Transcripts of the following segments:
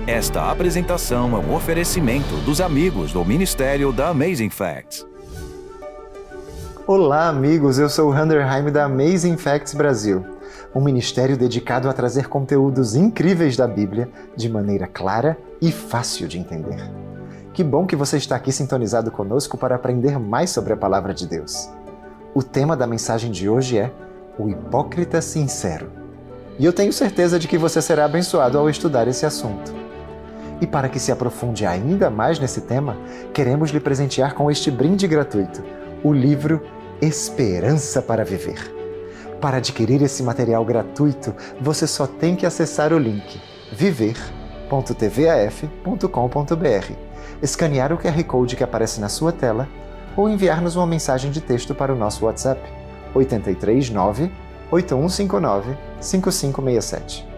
Esta apresentação é um oferecimento dos amigos do Ministério da Amazing Facts. Olá, amigos! Eu sou o Handerheim da Amazing Facts Brasil, um ministério dedicado a trazer conteúdos incríveis da Bíblia de maneira clara e fácil de entender. Que bom que você está aqui sintonizado conosco para aprender mais sobre a Palavra de Deus. O tema da mensagem de hoje é o hipócrita sincero. E eu tenho certeza de que você será abençoado ao estudar esse assunto. E para que se aprofunde ainda mais nesse tema, queremos lhe presentear com este brinde gratuito, o livro Esperança para Viver. Para adquirir esse material gratuito, você só tem que acessar o link viver.tvaf.com.br, escanear o QR Code que aparece na sua tela ou enviar-nos uma mensagem de texto para o nosso WhatsApp 839-8159-5567.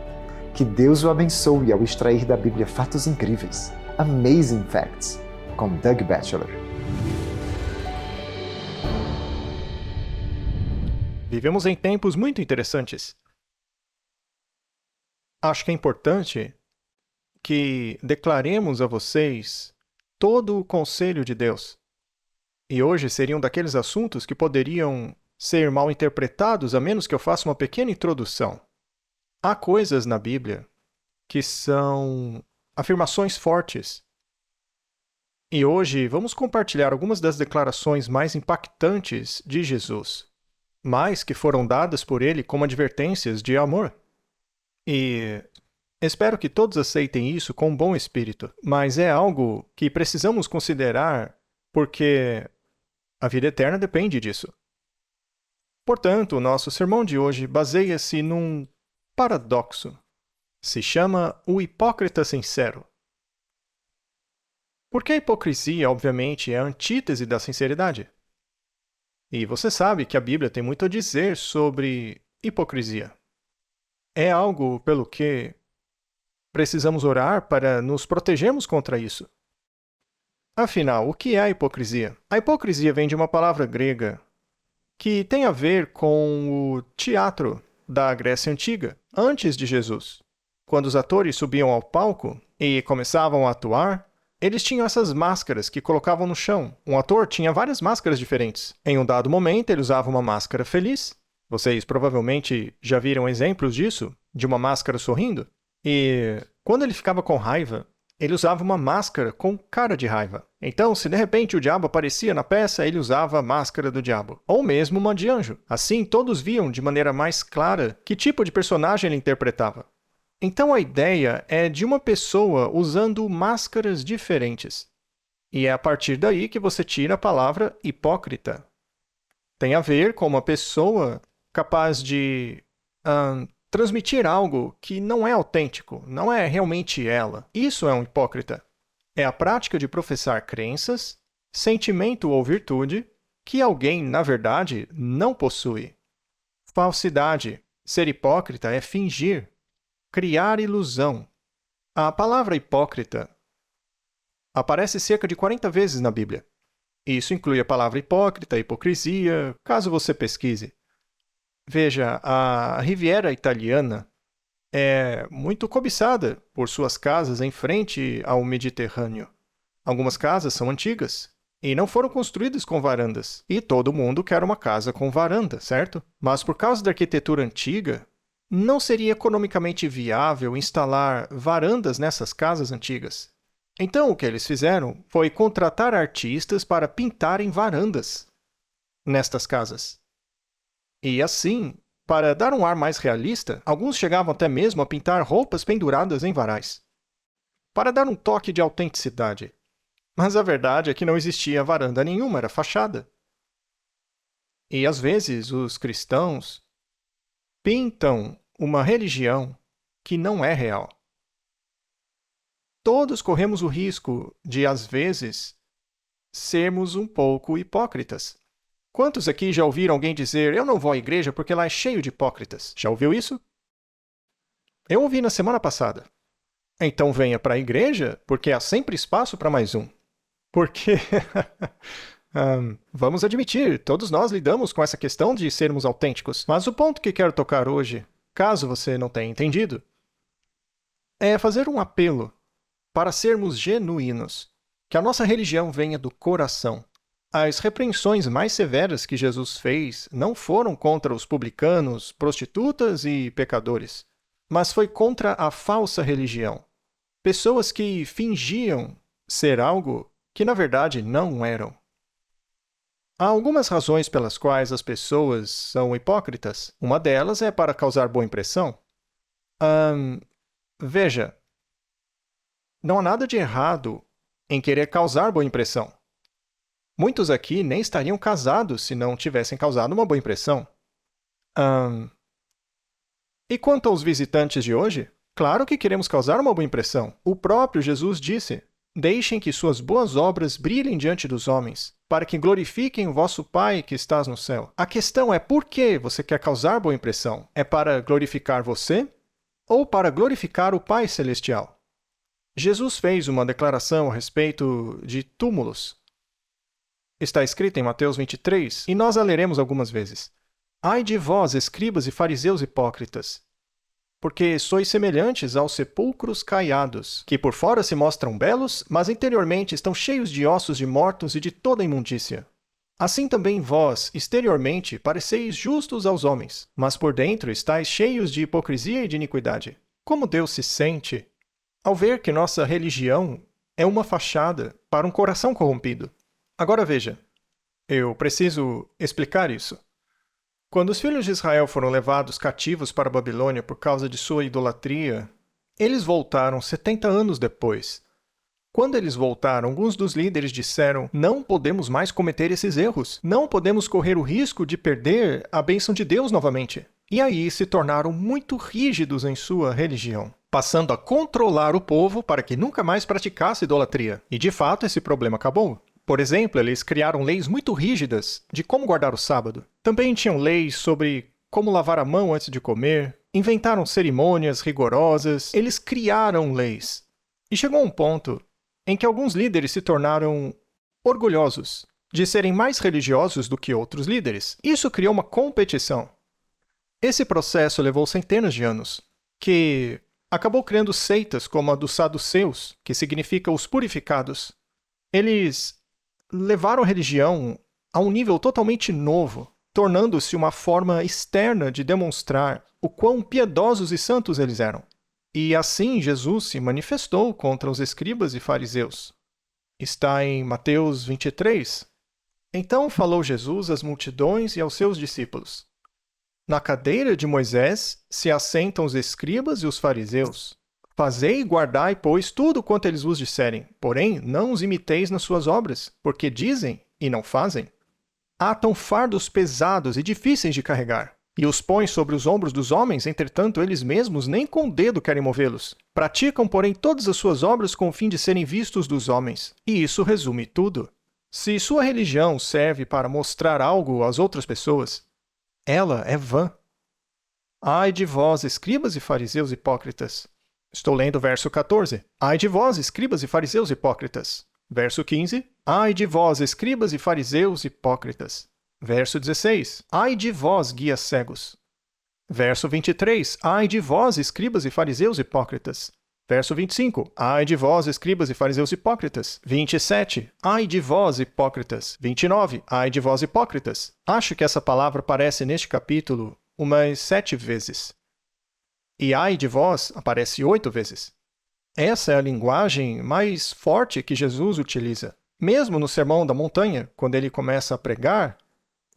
Que Deus o abençoe ao extrair da Bíblia fatos incríveis. Amazing Facts, com Doug Batchelor. Vivemos em tempos muito interessantes. Acho que é importante que declaremos a vocês todo o conselho de Deus. E hoje seriam daqueles assuntos que poderiam ser mal interpretados a menos que eu faça uma pequena introdução. Há coisas na Bíblia que são afirmações fortes. E hoje vamos compartilhar algumas das declarações mais impactantes de Jesus, mas que foram dadas por ele como advertências de amor. E espero que todos aceitem isso com um bom espírito, mas é algo que precisamos considerar porque a vida eterna depende disso. Portanto, o nosso sermão de hoje baseia-se num paradoxo. Se chama o hipócrita sincero. Porque a hipocrisia, obviamente, é a antítese da sinceridade. E você sabe que a Bíblia tem muito a dizer sobre hipocrisia. É algo pelo que precisamos orar para nos protegermos contra isso. Afinal, o que é a hipocrisia? A hipocrisia vem de uma palavra grega que tem a ver com o teatro da Grécia Antiga, antes de Jesus. Quando os atores subiam ao palco e começavam a atuar, eles tinham essas máscaras que colocavam no chão. Um ator tinha várias máscaras diferentes. Em um dado momento, ele usava uma máscara feliz. Vocês provavelmente já viram exemplos disso, de uma máscara sorrindo. E quando ele ficava com raiva, ele usava uma máscara com cara de raiva. Então, se de repente o diabo aparecia na peça, ele usava a máscara do diabo. Ou mesmo uma de anjo. Assim, todos viam de maneira mais clara que tipo de personagem ele interpretava. Então a ideia é de uma pessoa usando máscaras diferentes. E é a partir daí que você tira a palavra hipócrita. Tem a ver com uma pessoa capaz de transmitir algo que não é autêntico, não é realmente ela. Isso é um hipócrita. É a prática de professar crenças, sentimento ou virtude que alguém, na verdade, não possui. Falsidade. Ser hipócrita é fingir. Criar ilusão. A palavra hipócrita aparece cerca de 40 vezes na Bíblia. Isso inclui a palavra hipócrita, hipocrisia, caso você pesquise. Veja, a Riviera Italiana é muito cobiçada por suas casas em frente ao Mediterrâneo. Algumas casas são antigas e não foram construídas com varandas. E todo mundo quer uma casa com varanda, certo? Mas por causa da arquitetura antiga, não seria economicamente viável instalar varandas nessas casas antigas. Então, o que eles fizeram foi contratar artistas para pintarem varandas nestas casas. E assim, para dar um ar mais realista, alguns chegavam até mesmo a pintar roupas penduradas em varais, para dar um toque de autenticidade. Mas a verdade é que não existia varanda nenhuma, era fachada. E às vezes os cristãos pintam uma religião que não é real. Todos corremos o risco de, às vezes, sermos um pouco hipócritas. Quantos aqui já ouviram alguém dizer, eu não vou à igreja porque lá é cheio de hipócritas? Já ouviu isso? Eu ouvi na semana passada. Então venha para a igreja, porque há sempre espaço para mais um. Porque, vamos admitir, todos nós lidamos com essa questão de sermos autênticos. Mas o ponto que quero tocar hoje, caso você não tenha entendido, é fazer um apelo para sermos genuínos, que a nossa religião venha do coração. As repreensões mais severas que Jesus fez não foram contra os publicanos, prostitutas e pecadores, mas foi contra a falsa religião. Pessoas que fingiam ser algo que na verdade não eram. Há algumas razões pelas quais as pessoas são hipócritas. Uma delas é para causar boa impressão. Veja, não há nada de errado em querer causar boa impressão. Muitos aqui nem estariam casados se não tivessem causado uma boa impressão. E quanto aos visitantes de hoje? Claro que queremos causar uma boa impressão. O próprio Jesus disse: deixem que suas boas obras brilhem diante dos homens, para que glorifiquem o vosso Pai que estás no céu. A questão é por que você quer causar boa impressão? É para glorificar você ou para glorificar o Pai Celestial? Jesus fez uma declaração a respeito de túmulos. Está escrita em Mateus 23, e nós a leremos algumas vezes. Ai de vós, escribas e fariseus hipócritas, porque sois semelhantes aos sepulcros caiados, que por fora se mostram belos, mas interiormente estão cheios de ossos de mortos e de toda imundícia. Assim também vós, exteriormente, pareceis justos aos homens, mas por dentro estáis cheios de hipocrisia e de iniquidade. Como Deus se sente ao ver que nossa religião é uma fachada para um coração corrompido? Agora veja, eu preciso explicar isso. Quando os filhos de Israel foram levados cativos para a Babilônia por causa de sua idolatria, eles voltaram 70 anos depois. Quando eles voltaram, alguns dos líderes disseram: não podemos mais cometer esses erros. Não podemos correr o risco de perder a bênção de Deus novamente. E aí se tornaram muito rígidos em sua religião, passando a controlar o povo para que nunca mais praticasse idolatria. E de fato esse problema acabou. Por exemplo, eles criaram leis muito rígidas de como guardar o sábado. Também tinham leis sobre como lavar a mão antes de comer, inventaram cerimônias rigorosas, eles criaram leis. E chegou um ponto em que alguns líderes se tornaram orgulhosos de serem mais religiosos do que outros líderes. Isso criou uma competição. Esse processo levou centenas de anos, que acabou criando seitas como a dos saduceus, que significa os purificados. Eles levaram a religião a um nível totalmente novo, tornando-se uma forma externa de demonstrar o quão piedosos e santos eles eram. E assim Jesus se manifestou contra os escribas e fariseus. Está em Mateus 23. Então falou Jesus às multidões e aos seus discípulos: na cadeira de Moisés se assentam os escribas e os fariseus. Fazei e guardai, pois, tudo quanto eles vos disserem, porém não os imiteis nas suas obras, porque dizem e não fazem. Atam fardos pesados e difíceis de carregar, e os põem sobre os ombros dos homens, entretanto eles mesmos nem com o dedo querem movê-los. Praticam, porém, todas as suas obras com o fim de serem vistos dos homens. E isso resume tudo. Se sua religião serve para mostrar algo às outras pessoas, ela é vã. Ai de vós, escribas e fariseus hipócritas! Estou lendo o verso 14. Ai de vós, escribas e fariseus hipócritas. Verso 15. Ai de vós, escribas e fariseus hipócritas. Verso 16. Ai de vós, guias cegos. Verso 23. Ai de vós, escribas e fariseus hipócritas. Verso 25. Ai de vós, escribas e fariseus hipócritas. 27. Ai de vós, hipócritas. 29. Ai de vós, hipócritas. Acho que essa palavra aparece neste capítulo umas 7 vezes. E ai de vós aparece 8 vezes. Essa é a linguagem mais forte que Jesus utiliza. Mesmo no Sermão da Montanha, quando ele começa a pregar,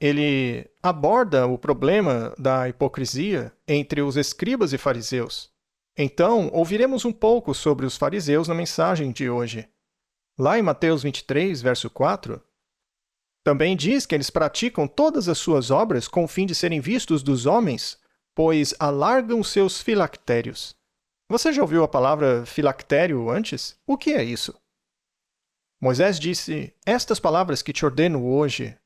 ele aborda o problema da hipocrisia entre os escribas e fariseus. Então, ouviremos um pouco sobre os fariseus na mensagem de hoje. Lá em Mateus 23, verso 4, também diz que eles praticam todas as suas obras com o fim de serem vistos dos homens, pois alargam seus filactérios. Você já ouviu a palavra filactério antes? O que é isso? Moisés disse: estas palavras que te ordeno hoje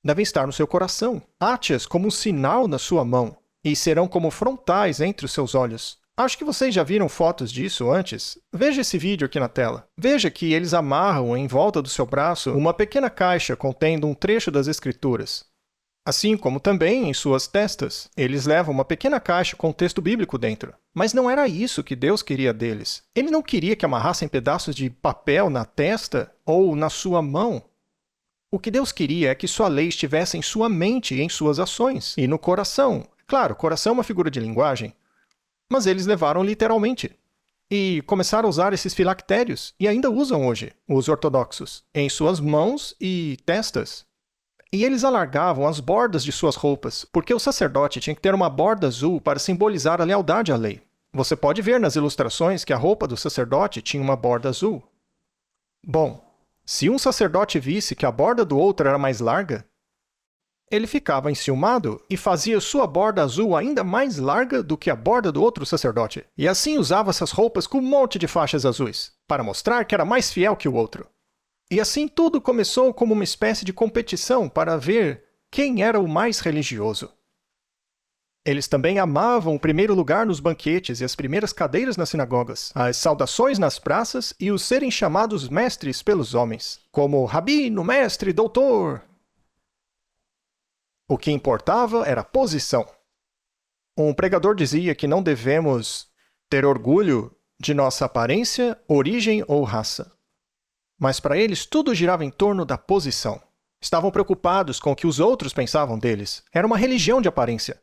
devem estar no seu coração. Ate-as como um sinal na sua mão, e serão como frontais entre os seus olhos. Acho que vocês já viram fotos disso antes. Veja esse vídeo aqui na tela. Veja que eles amarram em volta do seu braço uma pequena caixa contendo um trecho das Escrituras. Assim como também em suas testas, eles levam uma pequena caixa com texto bíblico dentro. Mas não era isso que Deus queria deles. Ele não queria que amarrassem pedaços de papel na testa ou na sua mão. O que Deus queria é que sua lei estivesse em sua mente e em suas ações, e no coração. Claro, coração é uma figura de linguagem. Mas eles levaram literalmente. E começaram a usar esses filactérios, e ainda usam hoje, os ortodoxos, em suas mãos e testas. E eles alargavam as bordas de suas roupas, porque o sacerdote tinha que ter uma borda azul para simbolizar a lealdade à lei. Você pode ver nas ilustrações que a roupa do sacerdote tinha uma borda azul. Bom, se um sacerdote visse que a borda do outro era mais larga, ele ficava enciumado e fazia sua borda azul ainda mais larga do que a borda do outro sacerdote. E assim usava essas roupas com um monte de faixas azuis, para mostrar que era mais fiel que o outro. E assim tudo começou como uma espécie de competição para ver quem era o mais religioso. Eles também amavam o primeiro lugar nos banquetes e as primeiras cadeiras nas sinagogas, as saudações nas praças e os serem chamados mestres pelos homens, como rabino, mestre, doutor. O que importava era a posição. Um pregador dizia que não devemos ter orgulho de nossa aparência, origem ou raça. Mas para eles tudo girava em torno da posição. Estavam preocupados com o que os outros pensavam deles. Era uma religião de aparência.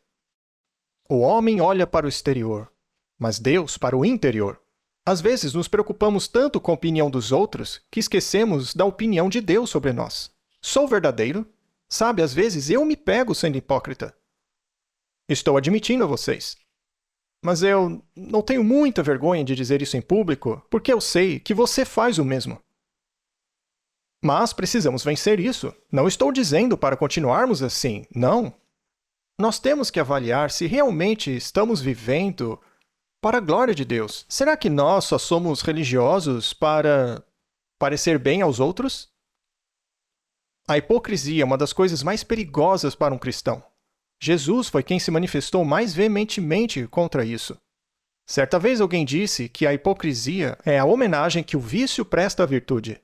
O homem olha para o exterior, mas Deus para o interior. Às vezes nos preocupamos tanto com a opinião dos outros que esquecemos da opinião de Deus sobre nós. Sou verdadeiro? Sabe, às vezes eu me pego sendo hipócrita. Estou admitindo a vocês. Mas eu não tenho muita vergonha de dizer isso em público, porque eu sei que você faz o mesmo. Mas precisamos vencer isso. Não estou dizendo para continuarmos assim, não. Nós temos que avaliar se realmente estamos vivendo para a glória de Deus. Será que nós só somos religiosos para parecer bem aos outros? A hipocrisia é uma das coisas mais perigosas para um cristão. Jesus foi quem se manifestou mais veementemente contra isso. Certa vez alguém disse que a hipocrisia é a homenagem que o vício presta à virtude.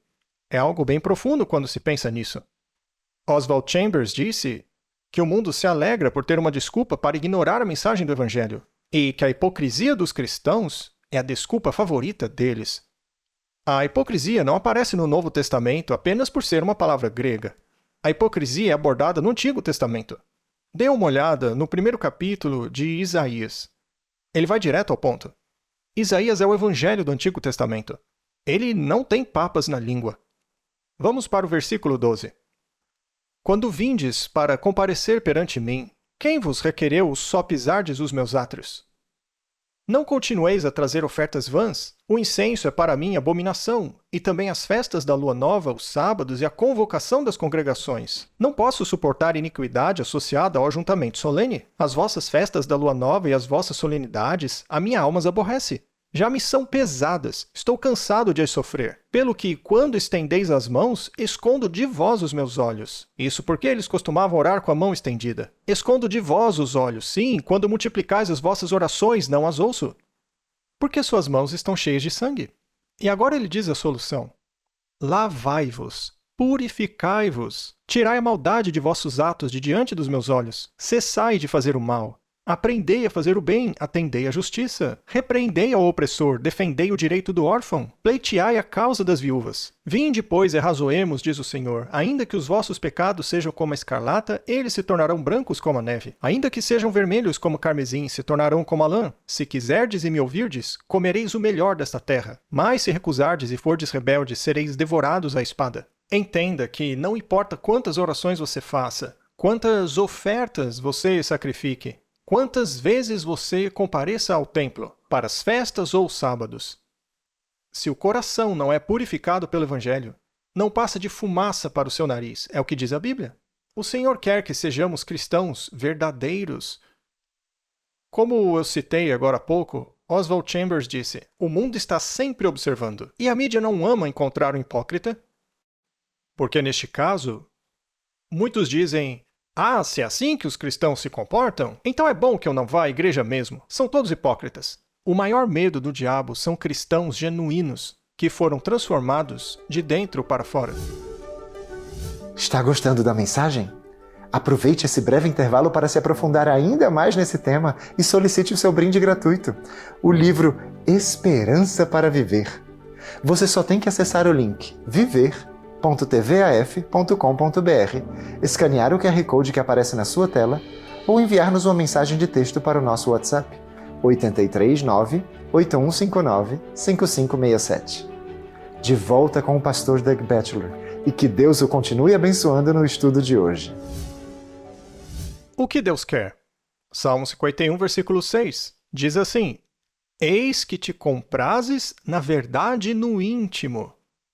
É algo bem profundo quando se pensa nisso. Oswald Chambers disse que o mundo se alegra por ter uma desculpa para ignorar a mensagem do Evangelho, e que a hipocrisia dos cristãos é a desculpa favorita deles. A hipocrisia não aparece no Novo Testamento apenas por ser uma palavra grega. A hipocrisia é abordada no Antigo Testamento. Dê uma olhada no primeiro capítulo de Isaías. Ele vai direto ao ponto. Isaías é o Evangelho do Antigo Testamento. Ele não tem papas na língua. Vamos para o versículo 12. Quando vindes para comparecer perante mim, quem vos requereu só pisardes os meus átrios? Não continueis a trazer ofertas vãs? O incenso é para mim abominação, e também as festas da lua nova, os sábados e a convocação das congregações. Não posso suportar iniquidade associada ao ajuntamento solene. As vossas festas da lua nova e as vossas solenidades, a minha alma as aborrece. Já me são pesadas, estou cansado de as sofrer. Pelo que, quando estendeis as mãos, escondo de vós os meus olhos. Isso porque eles costumavam orar com a mão estendida. Escondo de vós os olhos, sim, quando multiplicais as vossas orações, não as ouço. Porque suas mãos estão cheias de sangue. E agora ele diz a solução. Lavai-vos, purificai-vos, tirai a maldade de vossos atos de diante dos meus olhos, cessai de fazer o mal. Aprendei a fazer o bem, atendei à justiça. Repreendei ao opressor, defendei o direito do órfão. Pleiteai a causa das viúvas. Vinde, pois, e razoemos, diz o Senhor. Ainda que os vossos pecados sejam como a escarlata, eles se tornarão brancos como a neve. Ainda que sejam vermelhos como o carmesim, se tornarão como a lã. Se quiserdes e me ouvirdes, comereis o melhor desta terra. Mas se recusardes e fordes rebeldes, sereis devorados à espada. Entenda que não importa quantas orações você faça, quantas ofertas você sacrifique, quantas vezes você compareça ao templo, para as festas ou sábados. Se o coração não é purificado pelo Evangelho, não passa de fumaça para o seu nariz, é o que diz a Bíblia. O Senhor quer que sejamos cristãos verdadeiros. Como eu citei agora há pouco, Oswald Chambers disse, o mundo está sempre observando, e a mídia não ama encontrar um hipócrita, porque neste caso, muitos dizem, se é assim que os cristãos se comportam, então é bom que eu não vá à igreja mesmo. São todos hipócritas. O maior medo do diabo são cristãos genuínos, que foram transformados de dentro para fora. Está gostando da mensagem? Aproveite esse breve intervalo para se aprofundar ainda mais nesse tema e solicite o seu brinde gratuito, o livro Esperança para Viver. Você só tem que acessar o link viver.tvaf.com.br, escanear o QR Code que aparece na sua tela ou enviar-nos uma mensagem de texto para o nosso WhatsApp 839-8159-5567. De volta com o pastor Doug Batchelor e que Deus o continue abençoando no estudo de hoje. O que Deus quer? Salmo 51, versículo 6, diz assim: Eis que te comprazes na verdade no íntimo,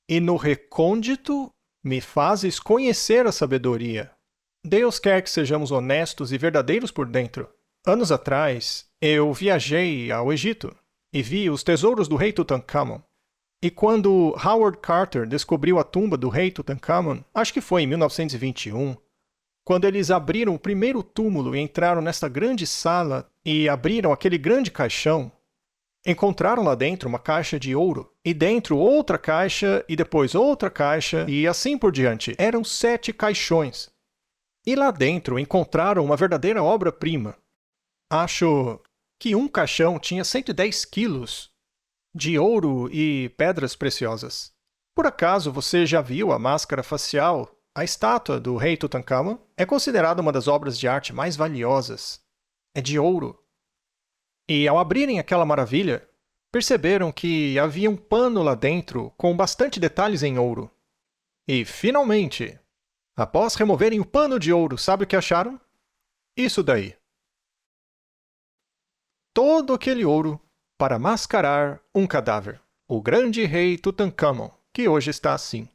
e no recôndito me fazes conhecer a sabedoria. Deus quer que sejamos honestos e verdadeiros por dentro. Anos atrás, eu viajei ao Egito e vi os tesouros do rei Tutankhamon. E quando Howard Carter descobriu a tumba do rei Tutankhamon, acho que foi em 1921, quando eles abriram o primeiro túmulo e entraram nesta grande sala e abriram aquele grande caixão, encontraram lá dentro uma caixa de ouro, e dentro outra caixa, e depois outra caixa, e assim por diante. Eram 7 caixões. E lá dentro encontraram uma verdadeira obra-prima. Acho que um caixão tinha 110 quilos de ouro e pedras preciosas. Por acaso você já viu a máscara facial? A estátua do rei Tutankhamon é considerada uma das obras de arte mais valiosas. É de ouro. E ao abrirem aquela maravilha, perceberam que havia um pano lá dentro com bastante detalhes em ouro. E, finalmente, após removerem o pano de ouro, sabe o que acharam? Isso daí. Todo aquele ouro para mascarar um cadáver. O grande rei Tutankhamon, que hoje está assim.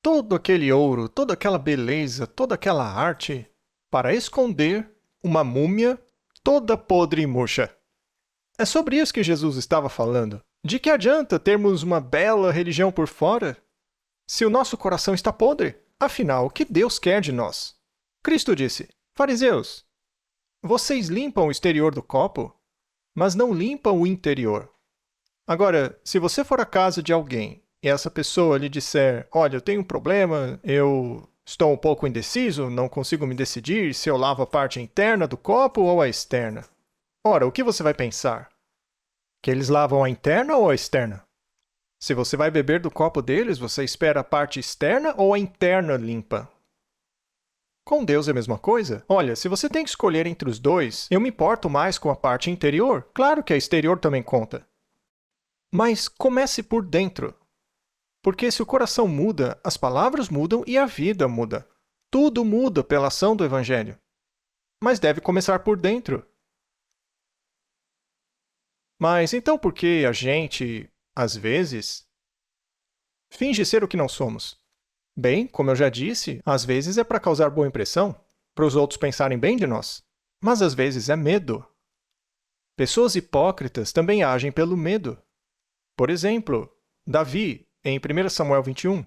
Todo aquele ouro, toda aquela beleza, toda aquela arte para esconder uma múmia toda podre e murcha. É sobre isso que Jesus estava falando. De que adianta termos uma bela religião por fora, se o nosso coração está podre? Afinal, o que Deus quer de nós? Cristo disse: Fariseus, vocês limpam o exterior do copo, mas não limpam o interior. Agora, se você for à casa de alguém e essa pessoa lhe disser: olha, eu tenho um problema, eu estou um pouco indeciso, não consigo me decidir se eu lavo a parte interna do copo ou a externa. Ora, o que você vai pensar? Que eles lavam a interna ou a externa? Se você vai beber do copo deles, você espera a parte externa ou a interna limpa? Com Deus é a mesma coisa? Olha, se você tem que escolher entre os dois, eu me importo mais com a parte interior. Claro que a exterior também conta. Mas comece por dentro. Porque se o coração muda, as palavras mudam e a vida muda. Tudo muda pela ação do Evangelho. Mas deve começar por dentro. Mas então por que a gente, às vezes, finge ser o que não somos? Bem, como eu já disse, às vezes é para causar boa impressão, para os outros pensarem bem de nós. Mas às vezes é medo. Pessoas hipócritas também agem pelo medo. Por exemplo, Davi, em 1 Samuel 21.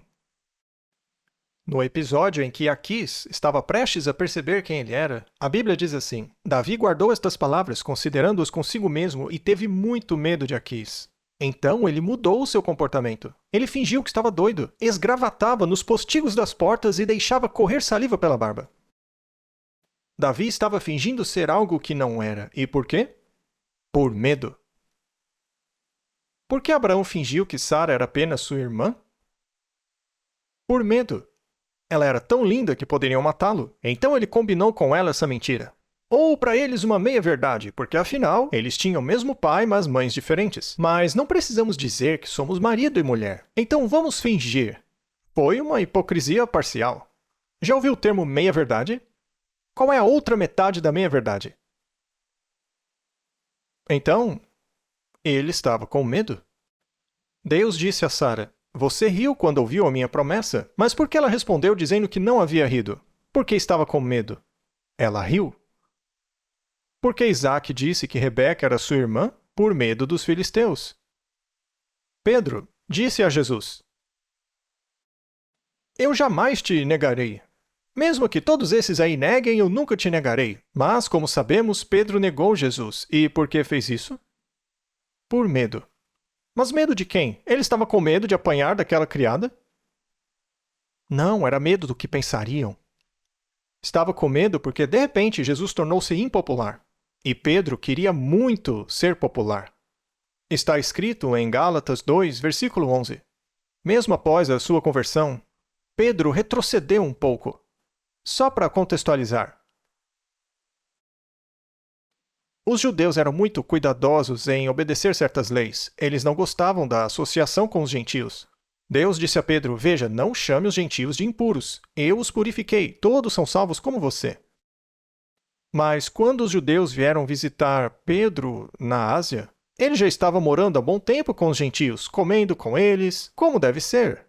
No episódio em que Aquis estava prestes a perceber quem ele era, a Bíblia diz assim: Davi guardou estas palavras, considerando-as consigo mesmo, e teve muito medo de Aquis. Então ele mudou o seu comportamento. Ele fingiu que estava doido, esgravatava nos postigos das portas e deixava correr saliva pela barba. Davi estava fingindo ser algo que não era. E por quê? Por medo. Por que Abraão fingiu que Sara era apenas sua irmã? Por medo. Ela era tão linda que poderiam matá-lo. Então ele combinou com ela essa mentira. Ou para eles uma meia-verdade, porque afinal, eles tinham o mesmo pai, mas mães diferentes. Mas não precisamos dizer que somos marido e mulher. Então vamos fingir. Foi uma hipocrisia parcial. Já ouviu o termo meia-verdade? Qual é a outra metade da meia-verdade? Então, ele estava com medo. Deus disse a Sara: Você riu quando ouviu a minha promessa? Mas por que ela respondeu dizendo que não havia rido? Porque estava com medo. Ela riu. Porque Isaac disse que Rebeca era sua irmã? Por medo dos filisteus. Pedro disse a Jesus: Eu jamais te negarei. Mesmo que todos esses aí neguem, eu nunca te negarei. Mas, como sabemos, Pedro negou Jesus. E por que fez isso? Por medo. Mas medo de quem? Ele estava com medo de apanhar daquela criada? Não, era medo do que pensariam. Estava com medo porque, de repente, Jesus tornou-se impopular. E Pedro queria muito ser popular. Está escrito em Gálatas 2, versículo 11. Mesmo após a sua conversão, Pedro retrocedeu um pouco. Só para contextualizar. Os judeus eram muito cuidadosos em obedecer certas leis. Eles não gostavam da associação com os gentios. Deus disse a Pedro, veja, não chame os gentios de impuros. Eu os purifiquei, todos são salvos como você. Mas quando os judeus vieram visitar Pedro na Ásia, ele já estava morando há bom tempo com os gentios, comendo com eles, como deve ser.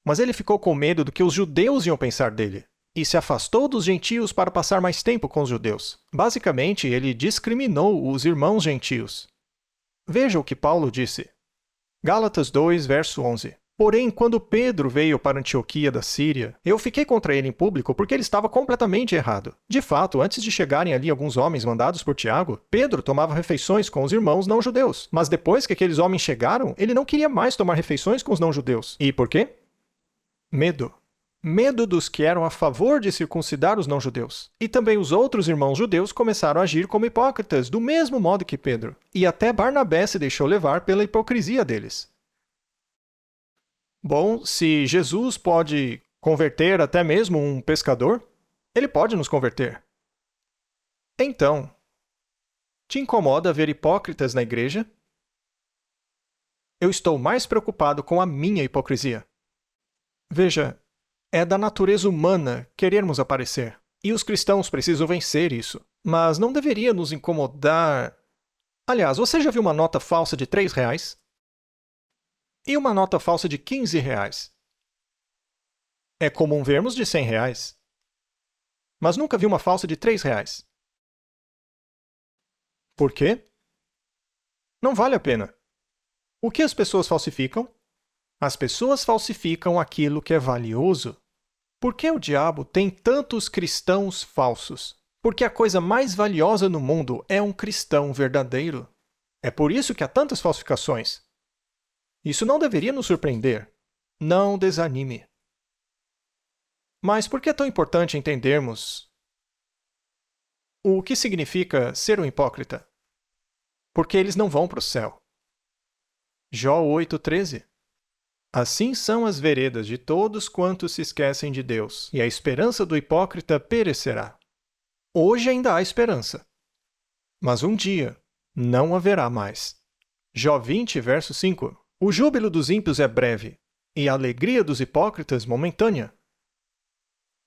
Mas ele ficou com medo do que os judeus iam pensar dele, e se afastou dos gentios para passar mais tempo com os judeus. Basicamente, ele discriminou os irmãos gentios. Veja o que Paulo disse. Gálatas 2, verso 11. Porém, quando Pedro veio para Antioquia da Síria, eu fiquei contra ele em público porque ele estava completamente errado. De fato, antes de chegarem ali alguns homens mandados por Tiago, Pedro tomava refeições com os irmãos não-judeus. Mas depois que aqueles homens chegaram, ele não queria mais tomar refeições com os não-judeus. E por quê? Medo. Medo dos que eram a favor de circuncidar os não-judeus. E também os outros irmãos judeus começaram a agir como hipócritas, do mesmo modo que Pedro. E até Barnabé se deixou levar pela hipocrisia deles. Bom, se Jesus pode converter até mesmo um pescador, ele pode nos converter. Então, te incomoda ver hipócritas na igreja? Eu estou mais preocupado com a minha hipocrisia. Veja, é da natureza humana querermos aparecer. E os cristãos precisam vencer isso. Mas não deveria nos incomodar... Aliás, você já viu uma nota falsa de R$3? E uma nota falsa de R$15? É comum vermos de R$100. Mas nunca vi uma falsa de R$3. Por quê? Não vale a pena. O que as pessoas falsificam? As pessoas falsificam aquilo que é valioso. Por que o diabo tem tantos cristãos falsos? Porque a coisa mais valiosa no mundo é um cristão verdadeiro. É por isso que há tantas falsificações. Isso não deveria nos surpreender. Não desanime. Mas por que é tão importante entendermos o que significa ser um hipócrita? Porque eles não vão para o céu. Jó 8:13. Assim são as veredas de todos quantos se esquecem de Deus, e a esperança do hipócrita perecerá. Hoje ainda há esperança, mas um dia não haverá mais. Jó 20, verso 5. O júbilo dos ímpios é breve, e a alegria dos hipócritas momentânea.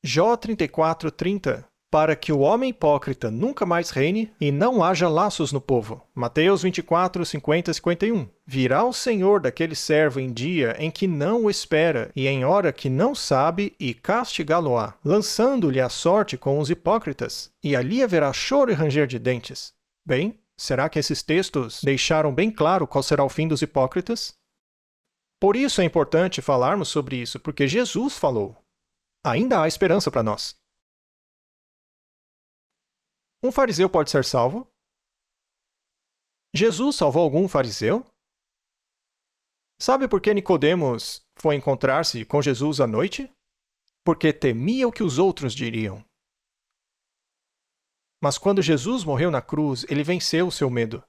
Jó 34:30. Para que o homem hipócrita nunca mais reine e não haja laços no povo. Mateus 24, 50 e 51. Virá o Senhor daquele servo em dia em que não o espera e em hora que não sabe e castigá-lo-á, lançando-lhe a sorte com os hipócritas. E ali haverá choro e ranger de dentes. Bem, será que esses textos deixaram bem claro qual será o fim dos hipócritas? Por isso é importante falarmos sobre isso, porque Jesus falou. Ainda há esperança para nós. Um fariseu pode ser salvo? Jesus salvou algum fariseu? Sabe por que Nicodemos foi encontrar-se com Jesus à noite? Porque temia o que os outros diriam. Mas quando Jesus morreu na cruz, ele venceu o seu medo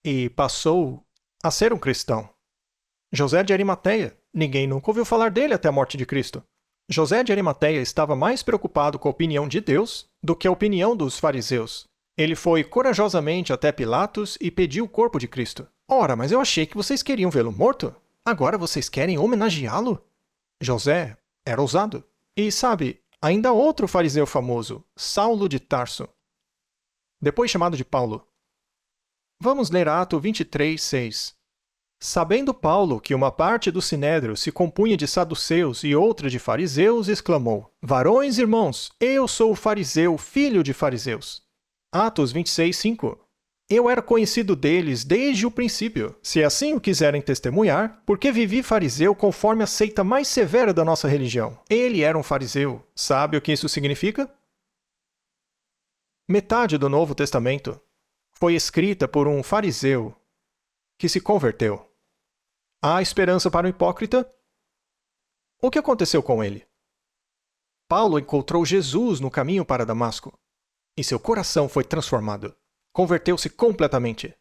e passou a ser um cristão. José de Arimateia, ninguém nunca ouviu falar dele até a morte de Cristo. José de Arimateia estava mais preocupado com a opinião de Deus do que a opinião dos fariseus. Ele foi corajosamente até Pilatos e pediu o corpo de Cristo. Ora, mas eu achei que vocês queriam vê-lo morto? Agora vocês querem homenageá-lo? José era ousado. E sabe, ainda há outro fariseu famoso, Saulo de Tarso, depois chamado de Paulo. Vamos ler Atos 23:6. Sabendo Paulo que uma parte do sinédrio se compunha de saduceus e outra de fariseus, exclamou: Varões, irmãos, eu sou fariseu, filho de fariseus. Atos 26:5. Eu era conhecido deles desde o princípio. Se assim o quiserem testemunhar, porque vivi fariseu conforme a seita mais severa da nossa religião. Ele era um fariseu. Sabe o que isso significa? Metade do Novo Testamento foi escrita por um fariseu que se converteu. Há esperança para o hipócrita? O que aconteceu com ele? Paulo encontrou Jesus no caminho para Damasco, e seu coração foi transformado. Converteu-se completamente.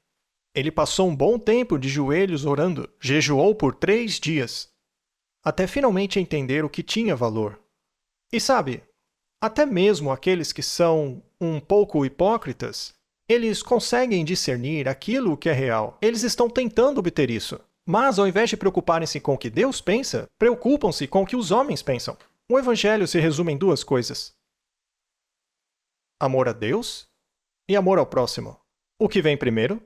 Ele passou um bom tempo de joelhos orando, jejuou por 3 dias, até finalmente entender o que tinha valor. E sabe, até mesmo aqueles que são um pouco hipócritas, eles conseguem discernir aquilo que é real. Eles estão tentando obter isso. Mas, ao invés de preocuparem-se com o que Deus pensa, preocupam-se com o que os homens pensam. O Evangelho se resume em 2 coisas: amor a Deus e amor ao próximo. O que vem primeiro?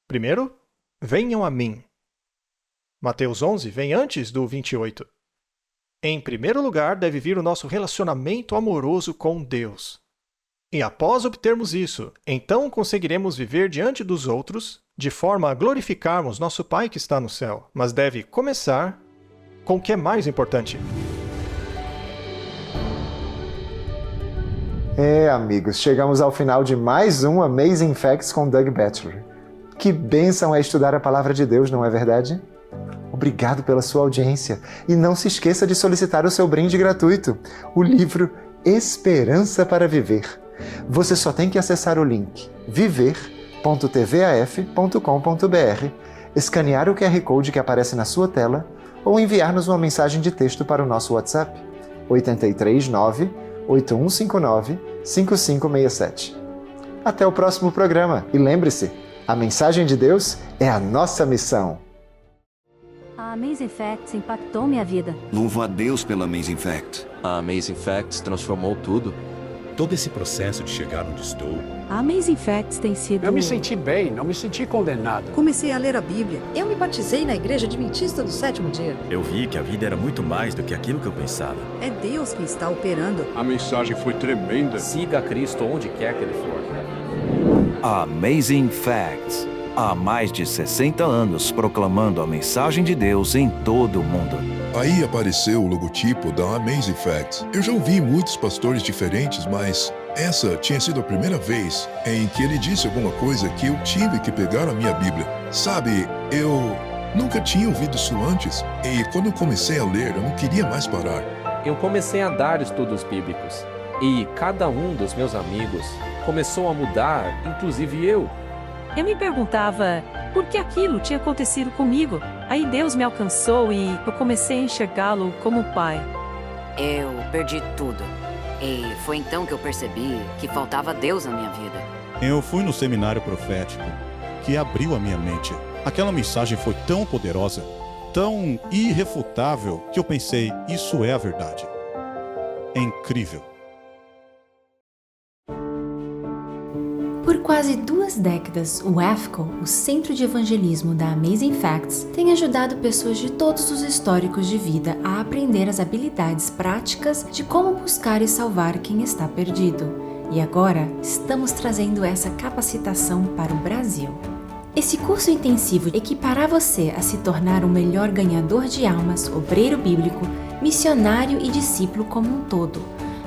Primeiro, venham a mim. Mateus 11 vem antes do 28. Em primeiro lugar, deve vir o nosso relacionamento amoroso com Deus. E após obtermos isso, então conseguiremos viver diante dos outros de forma a glorificarmos nosso Pai que está no céu. Mas deve começar com o que é mais importante. Amigos, chegamos ao final de mais um Amazing Facts com Doug Batchelor. Que bênção é estudar a Palavra de Deus, não é verdade? Obrigado pela sua audiência e não se esqueça de solicitar o seu brinde gratuito, o livro Esperança para Viver. Você só tem que acessar o link viver.tvaf.com.br, escanear o QR Code que aparece na sua tela ou enviar-nos uma mensagem de texto para o nosso WhatsApp 839-8159-5567. Até o próximo programa e lembre-se, a mensagem de Deus é a nossa missão. A Amazing Facts impactou minha vida. Louvo a Deus pela Amazing Facts. A Amazing Facts transformou tudo. Todo esse processo de chegar onde estou. A Amazing Facts tem sido... Eu me senti bem, não me senti condenado. Comecei a ler a Bíblia. Eu me batizei na Igreja Adventista do 7º dia. Eu vi que a vida era muito mais do que aquilo que eu pensava. É Deus quem está operando. A mensagem foi tremenda. Siga a Cristo onde quer que ele for. Amazing Facts. Há mais de 60 anos proclamando a mensagem de Deus em todo o mundo. Aí apareceu o logotipo da Amazing Facts. Eu já ouvi muitos pastores diferentes, mas essa tinha sido a primeira vez em que ele disse alguma coisa que eu tive que pegar a minha Bíblia. Sabe, eu nunca tinha ouvido isso antes, e quando eu comecei a ler, eu não queria mais parar. Eu comecei a dar estudos bíblicos, e cada um dos meus amigos começou a mudar, inclusive eu. Eu me perguntava por que aquilo tinha acontecido comigo. Aí Deus me alcançou e eu comecei a enxergá-lo como pai. Eu perdi tudo. E foi então que eu percebi que faltava Deus na minha vida. Eu fui no seminário profético, que abriu a minha mente. Aquela mensagem foi tão poderosa, tão irrefutável, que eu pensei, isso é a verdade. É incrível. Por quase 2 décadas, o AFCO, o Centro de Evangelismo da Amazing Facts, tem ajudado pessoas de todos os históricos de vida a aprender as habilidades práticas de como buscar e salvar quem está perdido. E agora, estamos trazendo essa capacitação para o Brasil. Esse curso intensivo equipará você a se tornar um melhor ganhador de almas, obreiro bíblico, missionário e discípulo como um todo.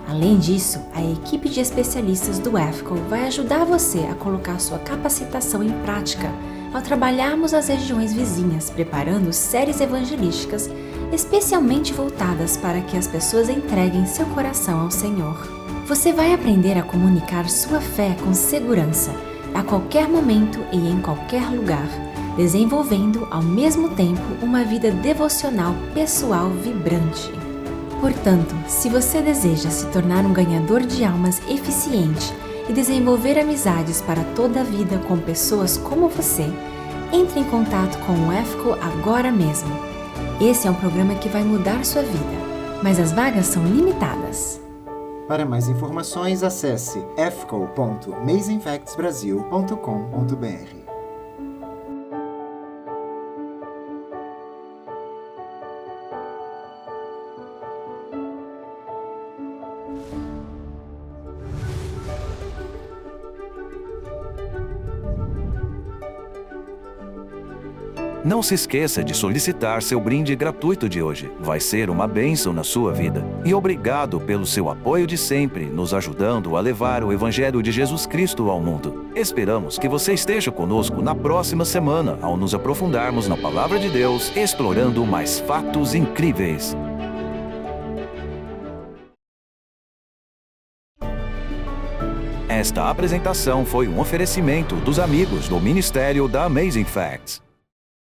Além disso, a equipe de especialistas do AFCO vai ajudar você a colocar sua capacitação em prática ao trabalharmos as regiões vizinhas, preparando séries evangelísticas especialmente voltadas para que as pessoas entreguem seu coração ao Senhor. Você vai aprender a comunicar sua fé com segurança, a qualquer momento e em qualquer lugar, desenvolvendo ao mesmo tempo uma vida devocional pessoal vibrante. Portanto, se você deseja se tornar um ganhador de almas eficiente e desenvolver amizades para toda a vida com pessoas como você, entre em contato com o AFCO agora mesmo. Esse é um programa que vai mudar sua vida, mas as vagas são limitadas. Para mais informações, acesse afco.amazingfactsbrasil.com.br. Não se esqueça de solicitar seu brinde gratuito de hoje. Vai ser uma bênção na sua vida. E obrigado pelo seu apoio de sempre, nos ajudando a levar o Evangelho de Jesus Cristo ao mundo. Esperamos que você esteja conosco na próxima semana, ao nos aprofundarmos na Palavra de Deus, explorando mais fatos incríveis. Esta apresentação foi um oferecimento dos amigos do Ministério da Amazing Facts.